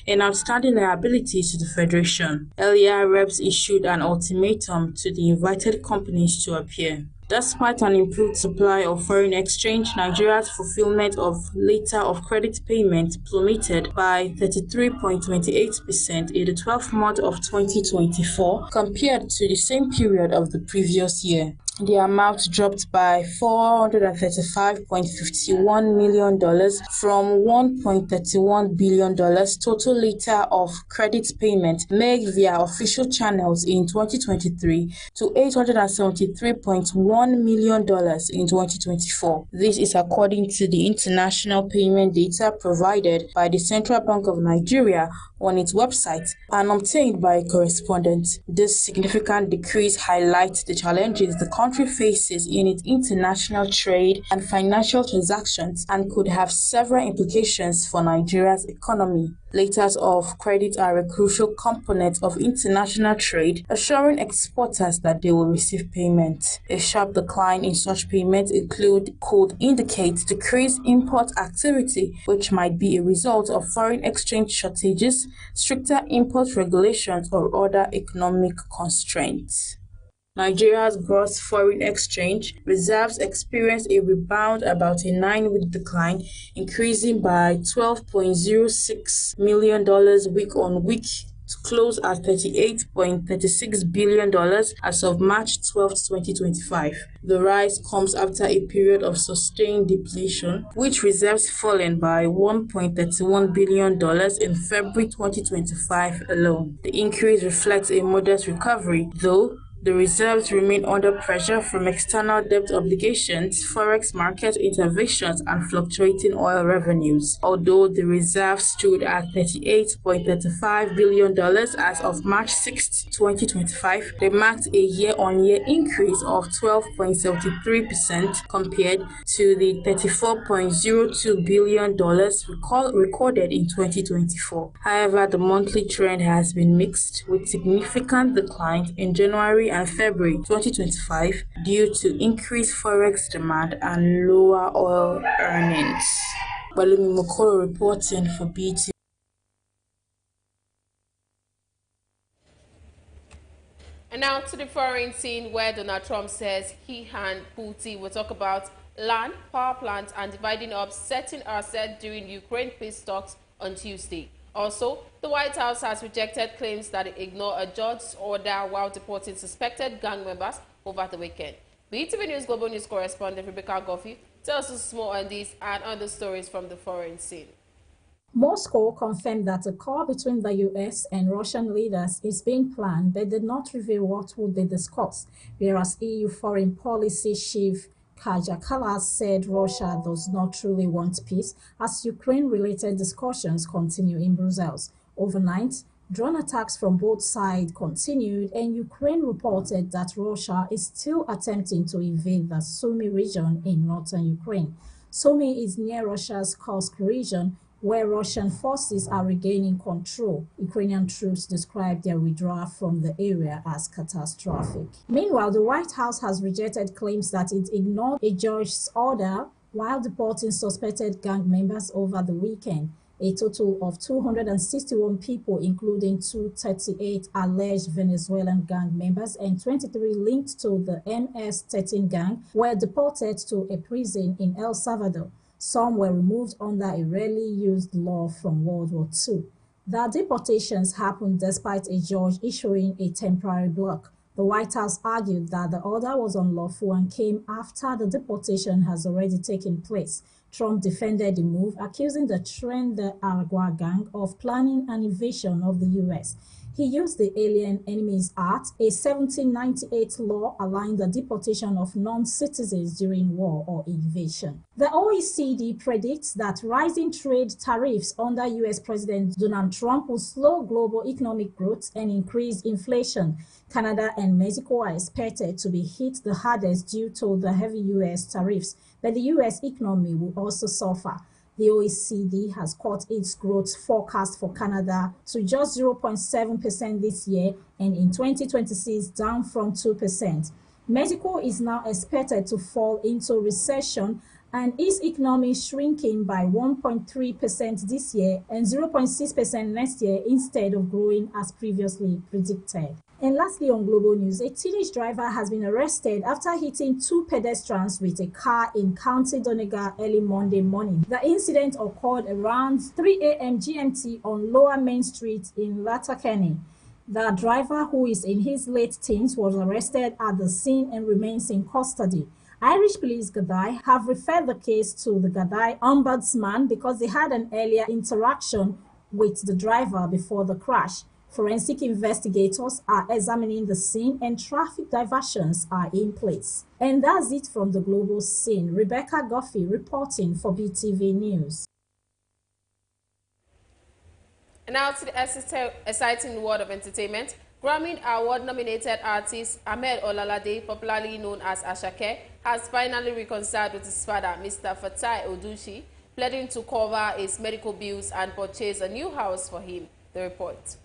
in outstanding liabilities to the Federation. Earlier, reps issued an ultimatum to the invited companies to appear. Despite an improved supply of foreign exchange, Nigeria's fulfillment of letter of credit payment plummeted by 33.28% in the 12th month of 2024 compared to the same period of the previous year. The amount dropped by $435.51 million from $1.31 billion total letter of credit payment made via official channels in 2023 to $873.1 million in 2024. This is according to the international payment data provided by the Central Bank of Nigeria on its website and obtained by a correspondent. This significant decrease highlights the challenges the country faces in its international trade and financial transactions and could have several implications for Nigeria's economy. Letters of credit are a crucial component of international trade, assuring exporters that they will receive payment. A sharp decline in such payments could indicate decreased import activity, which might be a result of foreign exchange shortages, stricter import regulations, or other economic constraints. Nigeria's gross foreign exchange reserves experienced a rebound about a 9-week decline, increasing by $12.06 million week on week to close at $38.36 billion as of March 12, 2025. The rise comes after a period of sustained depletion, with reserves fallen by $1.31 billion in February 2025 alone. The increase reflects a modest recovery, though the reserves remain under pressure from external debt obligations, forex market interventions, and fluctuating oil revenues. Although the reserves stood at $38.35 billion as of March 6, 2025, they marked a year-on-year increase of 12.73% compared to the $34.02 billion recorded in 2024. However, the monthly trend has been mixed, with significant declines in January and February 2025 due to increased forex demand and lower oil earnings. Balumi Mokoro reporting for BeeTv. And now to the foreign scene, where Donald Trump says he and Putin will talk about land, power plants, and dividing up certain assets during Ukraine peace talks on Tuesday. Also, the White House has rejected claims that it ignored a judge's order while deporting suspected gang members over the weekend. BeeTv News Global News correspondent Rebecca Goffey tells us more on these and other stories from the foreign scene. Moscow confirmed that a call between the US and Russian leaders is being planned, but did not reveal what would be discussed, whereas EU Foreign Policy Chief Kaja Kallas said Russia does not truly want peace as Ukraine-related discussions continue in Brussels. Overnight, drone attacks from both sides continued, and Ukraine reported that Russia is still attempting to invade the Sumy region in northern Ukraine. Sumy is near Russia's Kursk region, where Russian forces are regaining control. Ukrainian troops described their withdrawal from the area as catastrophic. Meanwhile, the White House has rejected claims that it ignored a judge's order while deporting suspected gang members over the weekend. A total of 261 people, including 238 alleged Venezuelan gang members and 23 linked to the MS-13 gang, were deported to a prison in El Salvador. Some were removed under a rarely used law from World War II. The deportations happened despite a judge issuing a temporary block. The White House argued that the order was unlawful and came after the deportation has already taken place. Trump defended the move, accusing the Tren de Aragua gang of planning an invasion of the U.S. He used the Alien Enemies Act, a 1798 law allowing the deportation of non-citizens during war or invasion. The OECD predicts that rising trade tariffs under US President Donald Trump will slow global economic growth and increase inflation. Canada and Mexico are expected to be hit the hardest due to the heavy US tariffs, but the US economy will also suffer. The OECD has cut its growth forecast for Canada to just 0.7% this year and in 2026 down from 2%. Mexico is now expected to fall into recession and its economy shrinking by 1.3% this year and 0.6% next year instead of growing as previously predicted. And lastly, on global news, a teenage driver has been arrested after hitting two pedestrians with a car in County Donegal early Monday morning. The incident occurred around 3 a.m. GMT on Lower Main Street in Letterkenny. The driver, who is in his late teens, was arrested at the scene and remains in custody. Irish Police Gadai have referred the case to the Gadai Ombudsman because they had an earlier interaction with the driver before the crash. Forensic investigators are examining the scene and traffic diversions are in place. And that's it from the global scene. Rebecca Guffey reporting for BeeTv News. And now to the exciting world of entertainment. Grammy Award-nominated artist Ahmed Olalade, popularly known as Ashake, has finally reconciled with his father, Mr. Fatai Odushi, pledging to cover his medical bills and purchase a new house for him. The report.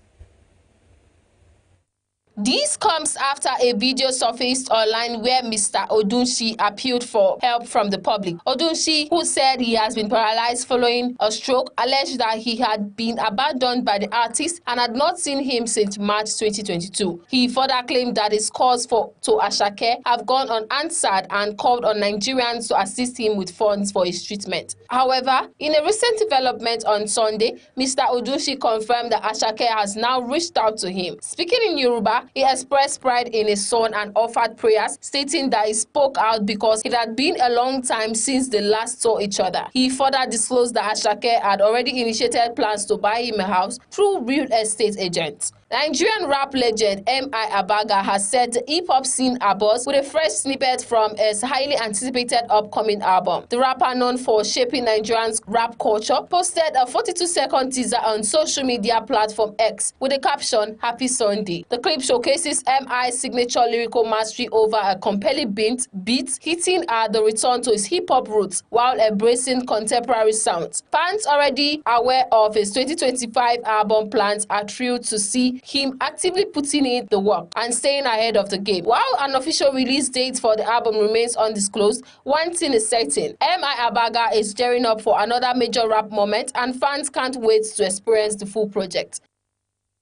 This comes after a video surfaced online where Mr. Odunsi appealed for help from the public. Odunsi, who said he has been paralyzed following a stroke, alleged that he had been abandoned by the artist and had not seen him since March 2022. He further claimed that his calls to Ashake have gone unanswered and called on Nigerians to assist him with funds for his treatment. However, in a recent development on Sunday, Mr. Odunsi confirmed that Ashake has now reached out to him. Speaking in Yoruba, he expressed pride in his son and offered prayers, stating that he spoke out because it had been a long time since they last saw each other. He further disclosed that Ashake had already initiated plans to buy him a house through real estate agents. Nigerian rap legend M.I. Abaga has said the hip-hop scene abuzz with a fresh snippet from his highly anticipated upcoming album. The rapper, known for shaping Nigerians' rap culture, posted a 42-second teaser on social media platform X with the caption, "Happy Sunday." The clip showcases M.I.'s signature lyrical mastery over a compelling beat, hitting at the return to his hip-hop roots while embracing contemporary sounds. Fans already aware of his 2025 album plans are thrilled to see him actively putting in the work and staying ahead of the game. While an official release date for the album remains undisclosed, one thing is certain: M.I. Abaga is gearing up for another major rap moment and fans can't wait to experience the full project.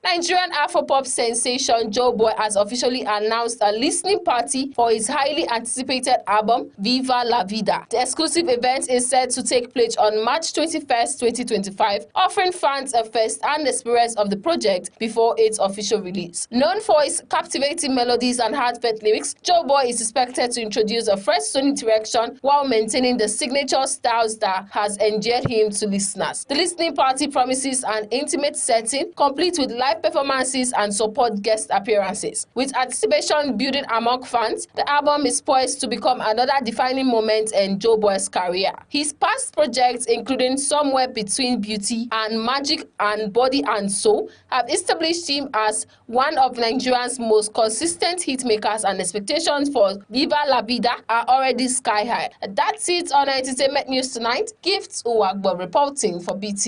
Nigerian Afropop sensation Joeboy has officially announced a listening party for his highly anticipated album, Viva La Vida. The exclusive event is set to take place on March 21st, 2025, offering fans a first-hand experience of the project before its official release. Known for his captivating melodies and heartfelt lyrics, Joeboy is expected to introduce a fresh sonic direction while maintaining the signature styles that has endeared him to listeners. The listening party promises an intimate setting, complete with live performances and support guest appearances. With anticipation building among fans, the album is poised to become another defining moment in Joeboy's career. His past projects, including Somewhere Between Beauty and Magic and Body and Soul, have established him as one of Nigeria's most consistent hitmakers, and expectations for Viva La Vida are already sky high. That's it on Entertainment News tonight. Gifts Uwagbo reporting for BeeTv.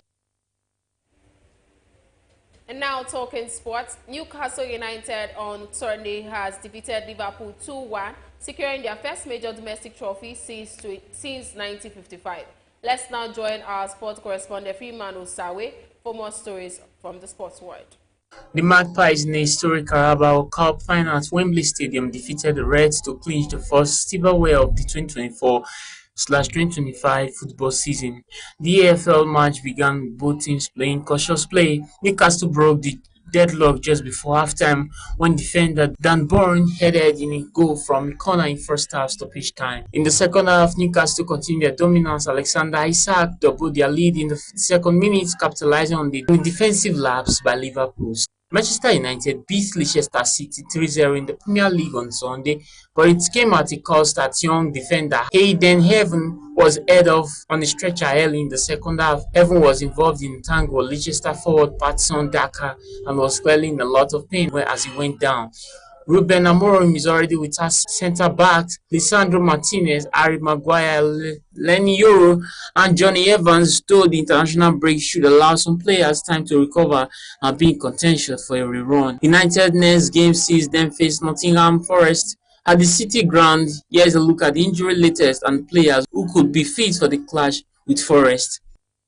And now talking sports, Newcastle United on Sunday has defeated Liverpool 2-1, securing their first major domestic trophy since 1955. Let's now join our sports correspondent Freeman Osawe for more stories from the sports world. The Magpies in a historic Carabao Cup final at Wembley Stadium defeated the Reds to clinch the first silverware of the 2024/2025 football season. The AFL match began with both teams playing cautious play. Newcastle broke the deadlock just before halftime when defender Dan Burn headed in a goal from a corner in first half stoppage time. In the second half, Newcastle continued their dominance. Alexander Isak doubled their lead in the second minute, capitalizing on the defensive lapse by Liverpool. Manchester United beat Leicester City 3-0 in the Premier League on Sunday, but it came at a cost that young defender Hayden Heaven was head off on a stretcher early in the second half. Heaven was involved in a tangle with Leicester forward Patson Daka and was clearly in a lot of pain as he went down. Ruben Amorim is already with us centre-backs Lisandro Martinez, Harry Maguire, Lenny Yoro and Johnny Evans, though the international break should allow some players time to recover and be in contention for a rerun. United next game sees them face Nottingham Forest at the City Ground. Here's a look at the injury latest and players who could be fit for the clash with Forest.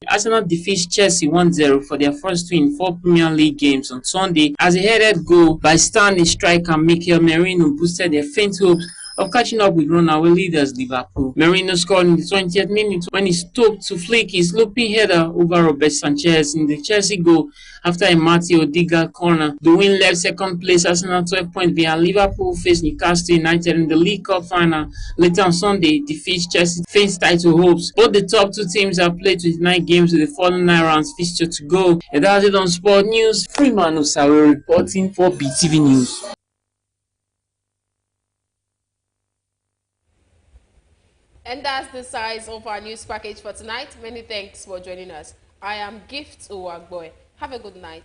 Arsenal defeats Chelsea 1-0 for their first win in 4 Premier League games on Sunday as a headed goal by Stanley striker Mikel Merino boosted their faint hopes of catching up with runaway leaders Liverpool. Merino scored in the 20th minute when he stooped to flick his looping header over Robert Sanchez in the Chelsea goal after a Mateo Odegaard corner. The win left second place Arsenal 12 points behind Liverpool face Newcastle United in the League Cup final. Later on Sunday, defeats Chelsea faints title hopes. Both the top two teams have played 29 games with the following 9 rounds fixture to go. And that's it on Sport News. Freeman Osawe reporting for BeeTv News. And that's the size of our news package for tonight. Many thanks for joining us. I am Gift Uwagboy. Have a good night.